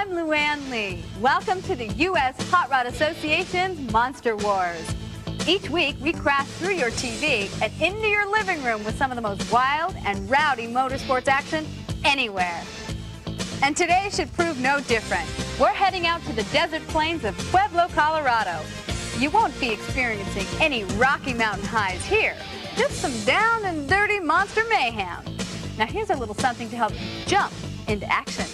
I'm Luann Lee. Welcome to the U.S. Hot Rod Association's Monster Wars. Each week, we crash through your TV and into your living room with some of the most wild and rowdy motorsports action anywhere. And today should prove no different. We're heading out to the desert plains of Pueblo, Colorado. You won't be experiencing any Rocky Mountain highs here, just some down and dirty monster mayhem. Now here's a little something to help you jump into action.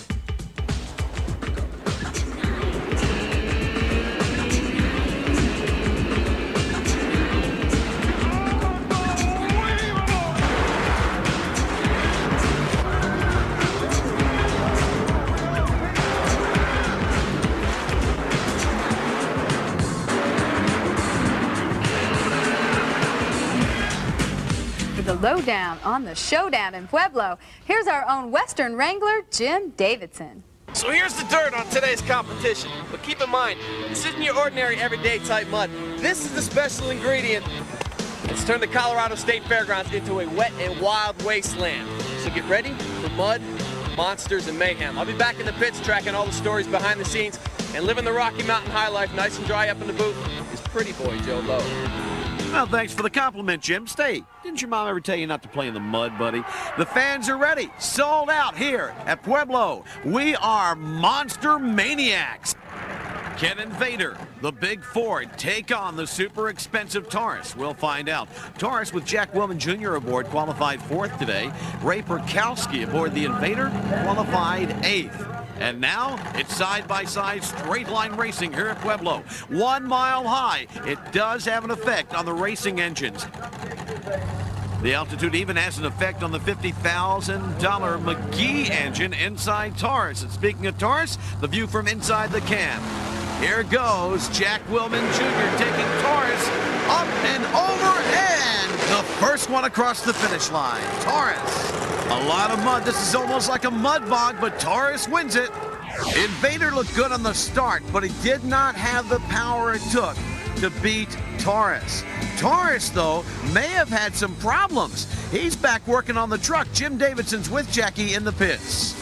The lowdown on the showdown in Pueblo. Here's our own Western Wrangler, Jim Davidson. So here's the dirt on today's competition. But keep in mind, this isn't your ordinary everyday type mud. This is the special ingredient that's turned the Colorado State Fairgrounds into a wet and wild wasteland. So get ready for mud, monsters, and mayhem. I'll be back in the pits tracking all the stories behind the scenes and living the Rocky Mountain high life nice and dry up in the booth is pretty boy Joe Lowe. Well, thanks for the compliment, Jim. Stay. Didn't your mom ever tell you not to play in the mud, buddy? The fans are ready. Sold out here at Pueblo. We are Monster Maniacs. Can Invader, the big Ford, take on the super expensive Taurus? We'll find out. Taurus with Jack Willman Jr. aboard qualified 4th today. Ray Perkowski aboard the Invader qualified 8th. And now it's side-by-side straight-line racing here at Pueblo. 1 mile high. It does have an effect on the racing engines. The altitude even has an effect on the $50,000 McGee engine inside Taurus. And speaking of Taurus, the view from inside the cab. Here goes Jack Willman Jr. taking Taurus up and over, and the first one across the finish line. Taurus. A lot of mud. This is almost like a mud bog, but Taurus wins it. Invader looked good on the start, but he did not have the power it took to beat Taurus. Taurus, though, may have had some problems. He's back working on the truck. Jim Davidson's with Jackie in the pits.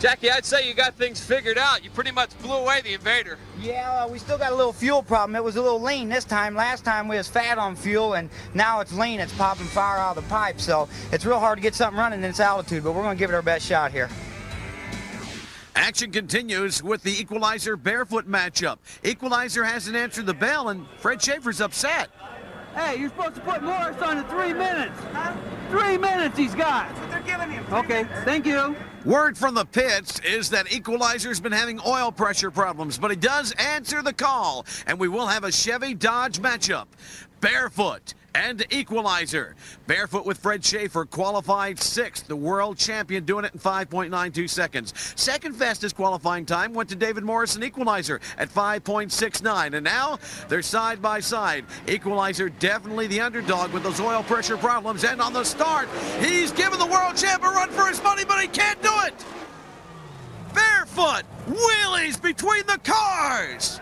Jackie, I'd say you got things figured out. You pretty much blew away the Invader. Yeah, we still got a little fuel problem. It was a little lean this time. Last time we was fat on fuel, and now it's lean. It's popping fire out of the pipe, so it's real hard to get something running in this altitude, but we're going to give it our best shot here. Action continues with the Equalizer Barefoot matchup. Equalizer hasn't answered the bell, and Fred Schaefer's upset. Hey, you're supposed to put Morris on to 3 minutes. Huh? 3 minutes he's got. That's what they're giving him. Okay, thank you. Word from the pits is that Equalizer's been having oil pressure problems, but he does answer the call, and we will have a Chevy Dodge matchup. Barefoot and Equalizer. Barefoot with Fred Schaefer qualified 6th, the world champion, doing it in 5.92 seconds. Second fastest qualifying time went to David Morrison Equalizer at 5.69, and now they're side by side. Equalizer definitely the underdog with those oil pressure problems, and on the start, he's giving the world champ a run for his money, but he can't do it. Barefoot wheelies between the cars.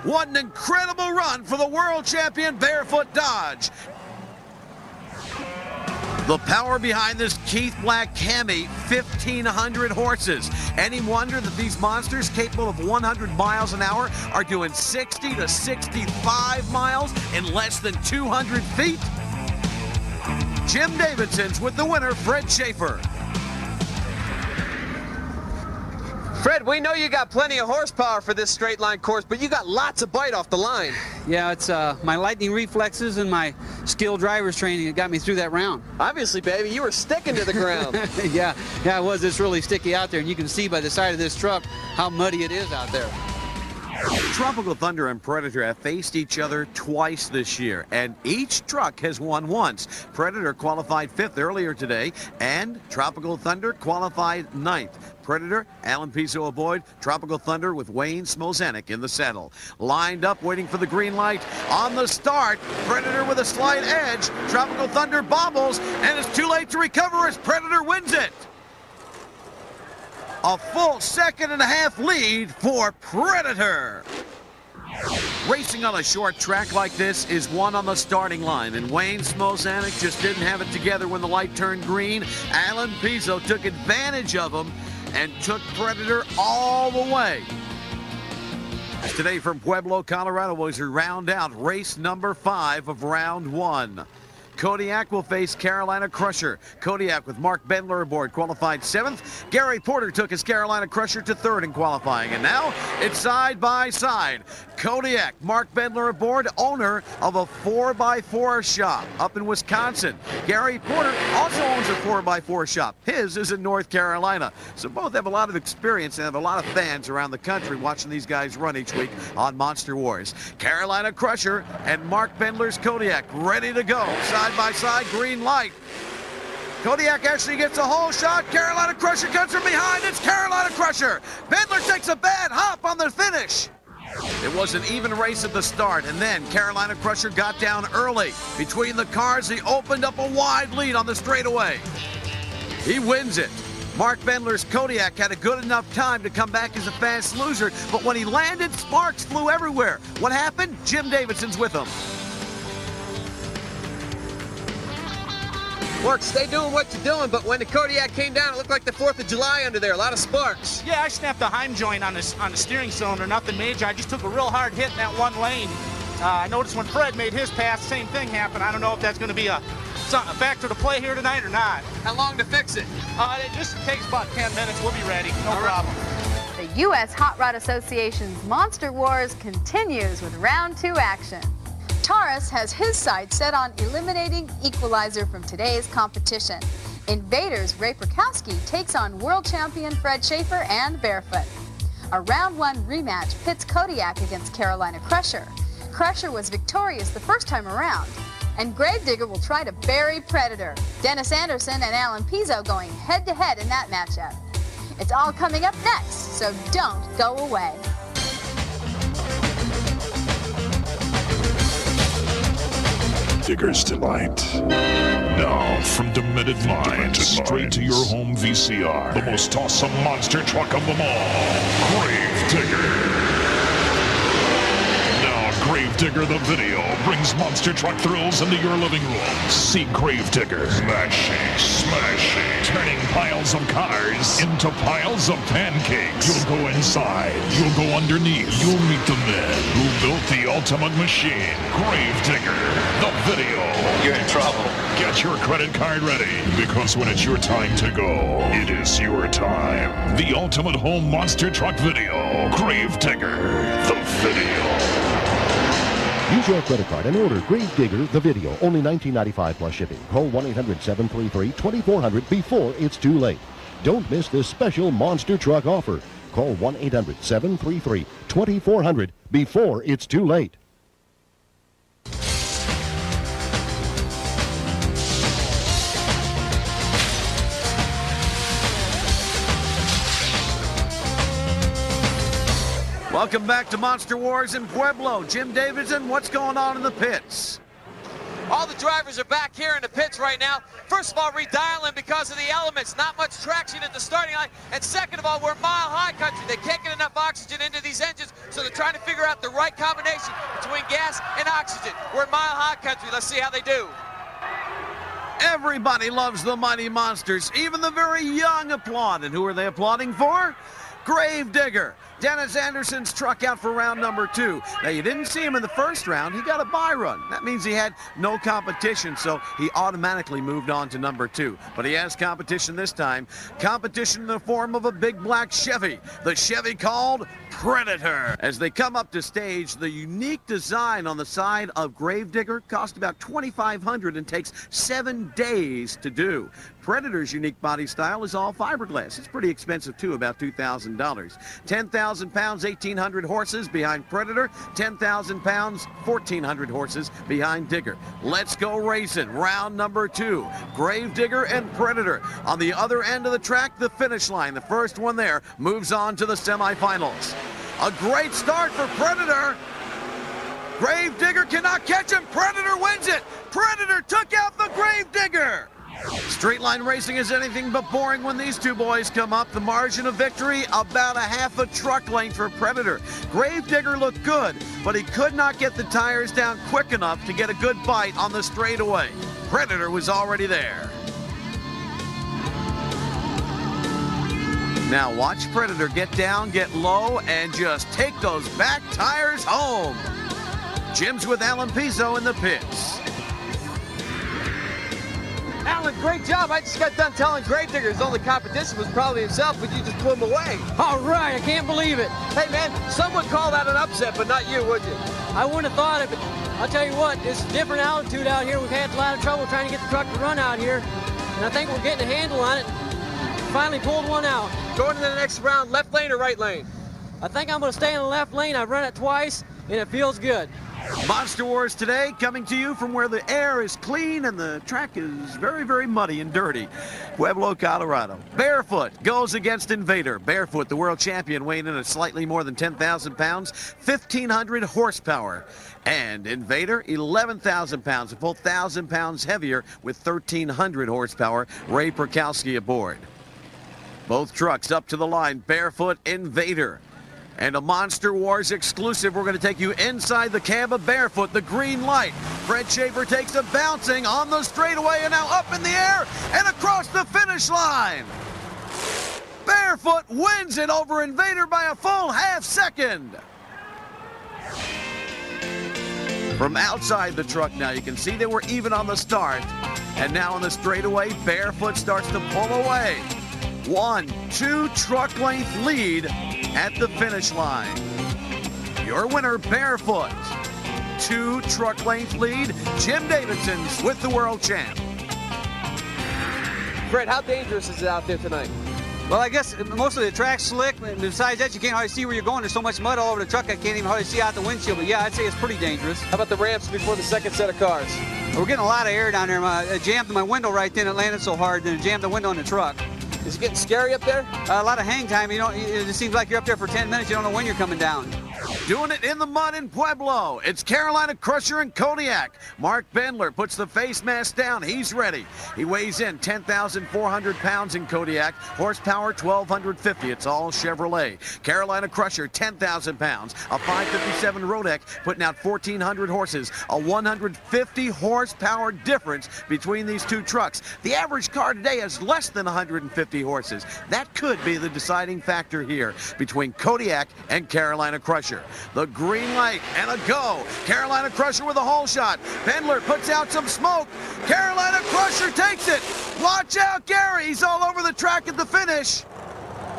What an incredible run for the world champion Barefoot Dodge. The power behind this Keith Black Hemi, 1,500 horses. Any wonder that these monsters capable of 100 miles an hour are doing 60 to 65 miles in less than 200 feet? Jim Davidson's with the winner, Fred Schaefer. Fred, we know you got plenty of horsepower for this straight line course, but you got lots of bite off the line. Yeah, it's my lightning reflexes and my skilled driver's training that got me through that round. Obviously, baby, you were sticking to the ground. yeah, it was. It's really sticky out there, and you can see by the side of this truck how muddy it is out there. Tropical Thunder and Predator have faced each other twice this year, and each truck has won once. Predator qualified 5th earlier today, and Tropical Thunder qualified 9th. Predator, Alan Pizzo aboard. Tropical Thunder with Wayne Smolzanek in the saddle. Lined up, waiting for the green light. On the start, Predator with a slight edge. Tropical Thunder bobbles, and it's too late to recover as Predator wins it. A full 2.5 seconds lead for Predator. Racing on a short track like this is won on the starting line, and Wayne Smolzanek just didn't have it together when the light turned green. Alan Pizzo took advantage of him and took Predator all the way. Today from Pueblo, Colorado, as we round out race number 5 of round 1. Kodiak will face Carolina Crusher. Kodiak with Mark Bendler aboard qualified 7th. Gary Porter took his Carolina Crusher to 3rd in qualifying. And now it's side by side. Kodiak, Mark Bendler aboard, owner of a 4x4 shop up in Wisconsin. Gary Porter also owns a 4x4 shop. His is in North Carolina. So both have a lot of experience and have a lot of fans around the country watching these guys run each week on Monster Wars. Carolina Crusher and Mark Bendler's Kodiak ready to go. Side by side, green light. Kodiak actually gets a whole shot. Carolina Crusher comes from behind. It's Carolina Crusher. Bendler takes a bad hop on the finish. It was an even race at the start, and then Carolina Crusher got down early. Between the cars, he opened up a wide lead on the straightaway. He wins it. Mark Bendler's Kodiak had a good enough time to come back as a fast loser, but when he landed, sparks flew everywhere. What happened? Jim Davidson's with him. Mark, stay doing what you're doing, but when the Kodiak came down, it looked like the 4th of July under there. A lot of sparks. Yeah, I snapped the Heim joint on the steering cylinder, nothing major. I just took a real hard hit in that one lane. I noticed when Fred made his pass, same thing happened. I don't know if that's going to be a factor to play here tonight or not. How long to fix it? It just takes about 10 minutes. We'll be ready. No problem. The U.S. Hot Rod Association's Monster Wars continues with round 2 action. Taurus has his sights set on eliminating Equalizer from today's competition. Invader's Ray Perkowski takes on world champion Fred Schaefer and Barefoot. A round 1 rematch pits Kodiak against Carolina Crusher. Crusher was victorious the first time around. And Gravedigger will try to bury Predator. Dennis Anderson and Alan Pizzo going head-to-head in that matchup. It's all coming up next, so don't go away. Digger's Delight. Now, from Demented Minds, straight to your home VCR, the most awesome monster truck of them all, Gravedigger. Now, Gravedigger the video brings monster truck thrills into your living room. See Gravedigger smashing, turning piles of cars into piles of pancakes. You'll go inside, you'll go underneath, you'll meet the men who built the ultimate machine, Gravedigger, the video. You're in trouble. Get your credit card ready, because when it's your time to go, it is your time. The ultimate home monster truck video, Gravedigger, the video. Use your credit card and order Gravedigger the video, only $19.95 plus shipping. Call 1-800-733-2400 before it's too late. Don't miss this special monster truck offer. Call 1-800-733-2400 before it's too late. Welcome back to Monster Wars in Pueblo. Jim Davidson, what's going on in the pits? All the drivers are back here in the pits right now. First of all, redialing because of the elements. Not much traction at the starting line. And second of all, we're mile-high country. They can't get enough oxygen into these engines, so they're trying to figure out the right combination between gas and oxygen. We're in mile-high country. Let's see how they do. Everybody loves the Mighty Monsters. Even the very young applaud. And who are they applauding for? Gravedigger. Dennis Anderson's truck out for round number 2. Now, you didn't see him in the first round. He got a bye run. That means he had no competition, so he automatically moved on to number 2. But he has competition this time. Competition in the form of a big black Chevy. The Chevy called Predator. As they come up to stage, the unique design on the side of Gravedigger cost about $2,500 and takes 7 days to do. Predator's unique body style is all fiberglass. It's pretty expensive, too, about $2,000. 10,000 pounds, 1,800 horses behind Predator. 10,000 pounds, 1,400 horses behind Digger. Let's go racing. Round number 2. Gravedigger and Predator. On the other end of the track, the finish line. The first one there moves on to the semifinals. A great start for Predator. Gravedigger cannot catch him. Predator wins it. Predator took out the Gravedigger. Straight line racing is anything but boring when these two boys come up. The margin of victory, about a half a truck length for Predator. Gravedigger looked good, but he could not get the tires down quick enough to get a good bite on the straightaway. Predator was already there. Now watch Predator get down, get low, and just take those back tires home. Jim's with Alan Pizzo in the pits. Alan, great job. I just got done telling Gravedigger his only competition was probably himself, but you just blew him away. All right, I can't believe it. Hey, man, some would call that an upset, but not you, would you? I wouldn't have thought it, but I'll tell you what, it's a different altitude out here. We've had a lot of trouble trying to get the truck to run out here, and I think we're getting a handle on it. Finally pulled one out. Going to the next round, left lane or right lane? I think I'm going to stay in the left lane. I've run it twice, and it feels good. Monster Wars today, coming to you from where the air is clean and the track is very, very muddy and dirty. Pueblo, Colorado. Barefoot goes against Invader. Barefoot, the world champion, weighing in at slightly more than 10,000 pounds, 1,500 horsepower. And Invader, 11,000 pounds, a full 1,000 pounds heavier with 1,300 horsepower. Ray Perkowski aboard. Both trucks up to the line. Barefoot, Invader. And a Monster Wars exclusive. We're going to take you inside the cab of Barefoot, the green light. Fred Schaefer takes a bouncing on the straightaway and now up in the air and across the finish line. Barefoot wins it over Invader by a full half second. From outside the truck now, you can see they were even on the start. And now on the straightaway, Barefoot starts to pull away. 1-2 truck length lead at the finish line. Your winner, Barefoot. 2 truck length lead, Jim Davidson's with the world champ. Fred, how dangerous is it out there tonight? Well, I guess most of the track's slick. And besides that, you can't hardly see where you're going. There's so much mud all over the truck, I can't even hardly see out the windshield. But yeah, I'd say it's pretty dangerous. How about the ramps before the second set of cars? We're getting a lot of air down there. I jammed my window right then. It landed so hard, then it jammed the window on the truck. Is it getting scary up there? A lot of hang time. It just seems like you're up there for 10 minutes. You don't know when you're coming down. Doing it in the mud in Pueblo. It's Carolina Crusher and Kodiak. Mark Bendler puts the face mask down. He's ready. He weighs in 10,400 pounds in Kodiak. Horsepower 1,250. It's all Chevrolet. Carolina Crusher 10,000 pounds. A 557 Rodec putting out 1,400 horses. A 150 horsepower difference between these two trucks. The average car today has less than 150 horses. That could be the deciding factor here between Kodiak and Carolina Crusher. The green light and a go. Carolina Crusher with a hole shot. Bendler puts out some smoke. Carolina Crusher takes it. Watch out, Gary. He's all over the track at the finish.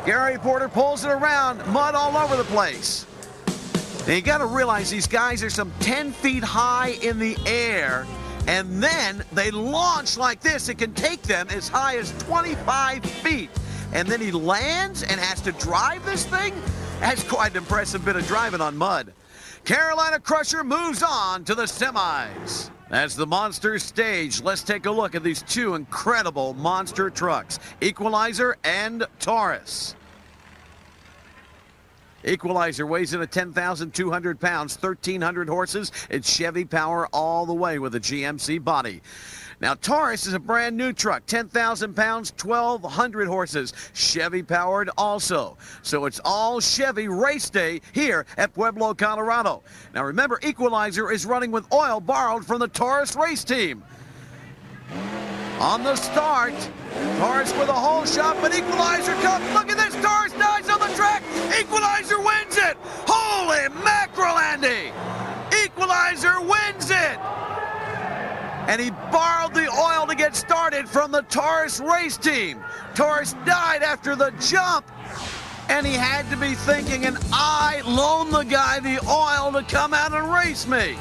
Gary Porter pulls it around. Mud all over the place. Now you got to realize these guys are some 10 feet high in the air. And then they launch like this. It can take them as high as 25 feet. And then he lands and has to drive this thing? That's quite an impressive bit of driving on mud. Carolina Crusher moves on to the semis. As the monster stage, let's take a look at these two incredible monster trucks, Equalizer and Taurus. Equalizer weighs in at 10,200 pounds, 1,300 horses. It's Chevy power all the way with a GMC body. Now, Taurus is a brand new truck, 10,000 pounds, 1,200 horses, Chevy powered also. So it's all Chevy race day here at Pueblo, Colorado. Now remember, Equalizer is running with oil borrowed from the Taurus race team. On the start, Taurus with a hole shot, but Equalizer comes. Look at this, Taurus dies on the track. Equalizer wins it. Holy mackerel, Andy. Equalizer wins it. And he borrowed the oil to get started from the Taurus race team. Taurus died after the jump, and he had to be thinking, and I loaned the guy the oil to come out and race me.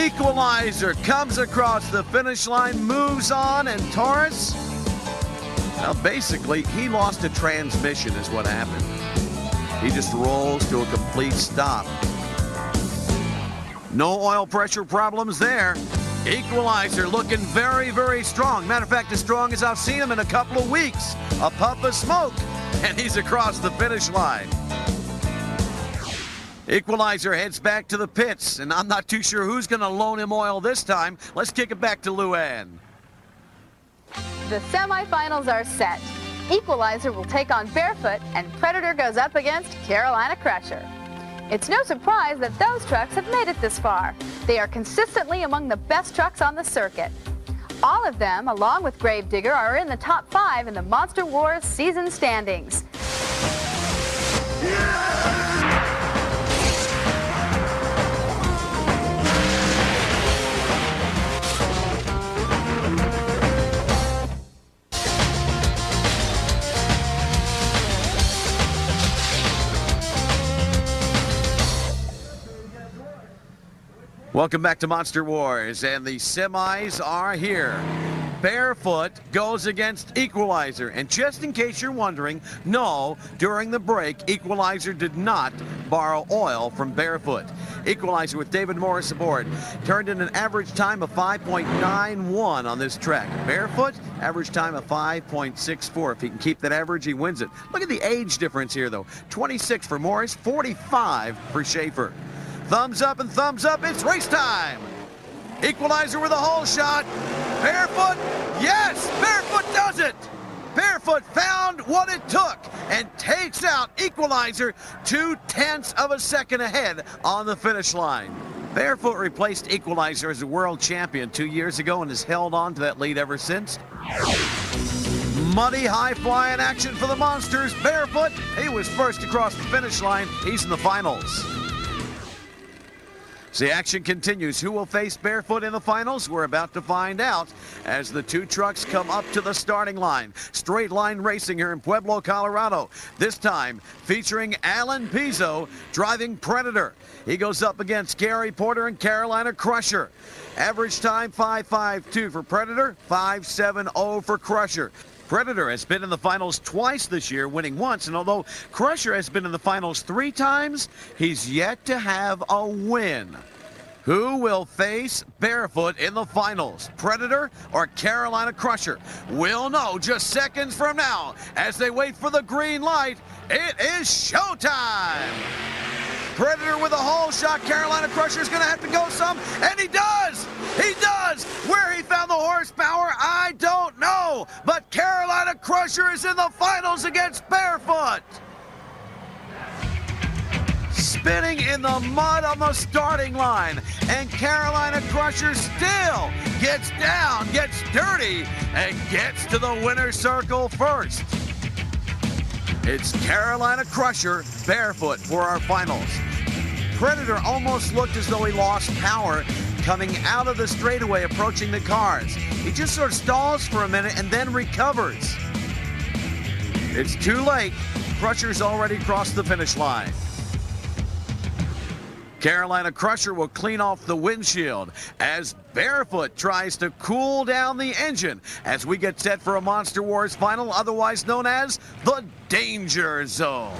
Equalizer comes across the finish line, moves on, and Taurus, well, basically, he lost a transmission is what happened. He just rolls to a complete stop. No oil pressure problems there. Equalizer looking very, very strong. Matter of fact, as strong as I've seen him in a couple of weeks. A puff of smoke, and he's across the finish line. Equalizer heads back to the pits, and I'm not too sure who's going to loan him oil this time. Let's kick it back to Luann. The semifinals are set. Equalizer will take on Barefoot, and Predator goes up against Carolina Crusher. It's no surprise that those trucks have made it this far. They are consistently among the best trucks on the circuit. All of them, along with Gravedigger, are in the top 5 in the Monster Wars season standings. Welcome back to Monster Wars, and the semis are here. Barefoot goes against Equalizer, and just in case you're wondering, no, during the break, Equalizer did not borrow oil from Barefoot. Equalizer, with David Morris aboard, turned in an average time of 5.91 on this track. Barefoot, average time of 5.64. If he can keep that average, he wins it. Look at the age difference here, though. 26 for Morris, 45 for Schaefer. Thumbs up and thumbs up, it's race time. Equalizer with a hole shot. Barefoot, yes, Barefoot does it. Barefoot found what it took and takes out Equalizer 0.2 of a second ahead on the finish line. Barefoot replaced Equalizer as a world champion 2 years ago and has held on to that lead ever since. Muddy high-flying action for the Monsters. Barefoot, he was first across the finish line. He's in the finals. The action continues. Who will face Barefoot in the finals? We're about to find out as the two trucks come up to the starting line. Straight line racing here in Pueblo, Colorado. This time featuring Alan Pizzo driving Predator. He goes up against Gary Porter and Carolina Crusher. Average time 5.52 for Predator, 5.70 for Crusher. Predator has been in the finals twice this year, winning once, and although Crusher has been in the finals 3 times, he's yet to have a win. Who will face Barefoot in the finals, Predator or Carolina Crusher? We'll know just seconds from now as they wait for the green light. It is showtime! Predator with a hole shot. Carolina Crusher's going to have to go some, and he does! He does! Where he found the horsepower, I don't know, but Carolina Crusher is in the finals against Barefoot. Spinning in the mud on the starting line, and Carolina Crusher still gets down, gets dirty, and gets to the winner's circle first. It's Carolina Crusher, Barefoot for our finals. Predator almost looked as though he lost power coming out of the straightaway, approaching the cars. He just sort of stalls for a minute and then recovers. It's too late. Crusher's already crossed the finish line. Carolina Crusher will clean off the windshield as Barefoot tries to cool down the engine as we get set for a Monster Wars final, otherwise known as the Danger Zone.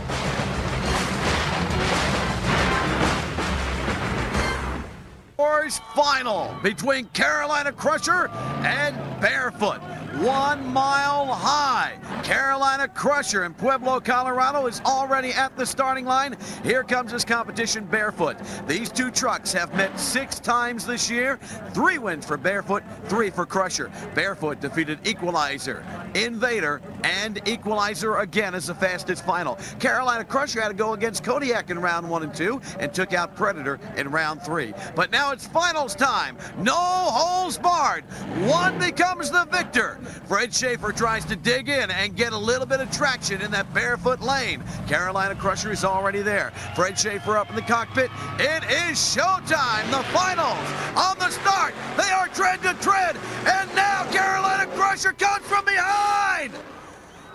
Wars final between Carolina Crusher and Barefoot. 1 mile high. Carolina Crusher in Pueblo, Colorado is already at the starting line. Here comes his competition, Barefoot. These two trucks have met 6 times this year. 3 wins for Barefoot, 3 for Crusher. Barefoot defeated Equalizer, Invader, and Equalizer again as the fastest final. Carolina Crusher had to go against Kodiak in round 1 and 2 and took out Predator in round 3. But now it's finals time. No holes barred. One becomes the victor. Fred Schaefer tries to dig in and get a little bit of traction in that Barefoot lane. Carolina Crusher is already there. Fred Schaefer up in the cockpit. It is showtime. The finals on the start. They are tread to tread. And now Carolina Crusher comes from behind.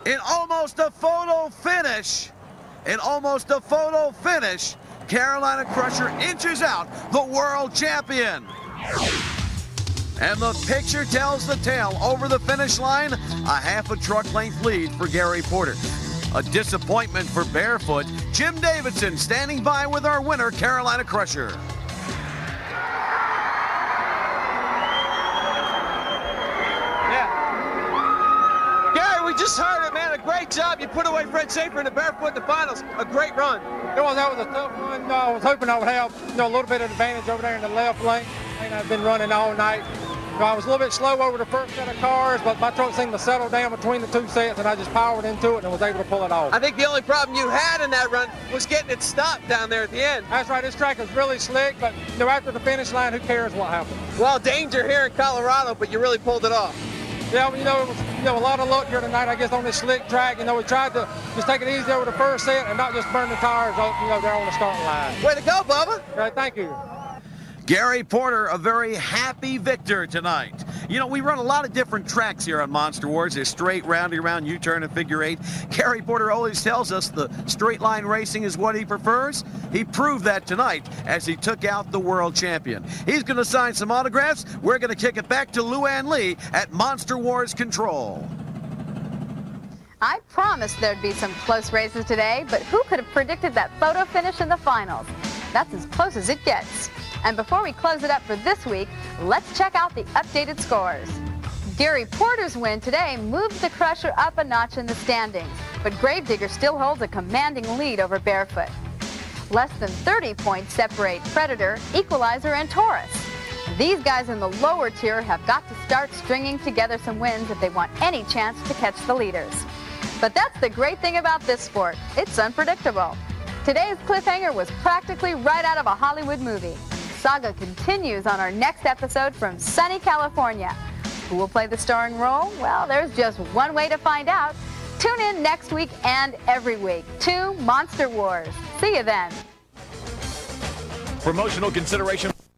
In almost a photo finish. Carolina Crusher inches out the world champion. And the picture tells the tale. Over the finish line, a half a truck length lead for Gary Porter. A disappointment for Barefoot. Jim Davidson standing by with our winner, Carolina Crusher. Gary, we just heard it, man. A great job. You put away Fred Schaefer in the Barefoot in the finals. A great run. That was a tough run. I was hoping I would have a little bit of advantage over there in the left lane. I've been running all night. I was a little bit slow over the first set of cars, but my truck seemed to settle down between the two sets, and I just powered into it and was able to pull it off. I think the only problem you had in that run was getting it stopped down there at the end. That's right. This track is really slick, but after the finish line, who cares what happens? Well, danger here in Colorado, but you really pulled it off. Yeah, it was a lot of luck here tonight, I guess, on this slick track. We tried to just take it easy over the first set and not just burn the tires up, there on the starting line. Way to go, Bubba. Right, thank you. Gary Porter, a very happy victor tonight. We run a lot of different tracks here on Monster Wars. There's straight, roundy round, U-turn, and figure eight. Gary Porter always tells us the straight line racing is what he prefers. He proved that tonight as he took out the world champion. He's going to sign some autographs. We're going to kick it back to Luann Lee at Monster Wars Control. I promised there'd be some close races today, but who could have predicted that photo finish in the finals? That's as close as it gets. And before we close it up for this week, let's check out the updated scores. Gary Porter's win today moved the Crusher up a notch in the standings, but Gravedigger still holds a commanding lead over Barefoot. Less than 30 points separate Predator, Equalizer, and Taurus. These guys in the lower tier have got to start stringing together some wins if they want any chance to catch the leaders. But that's the great thing about this sport. It's unpredictable. Today's cliffhanger was practically right out of a Hollywood movie. Saga continues on our next episode from sunny California. Who will play the starring role? Well, there's just one way to find out. Tune in next week and every week to Monster Wars. See you then. Promotional consideration.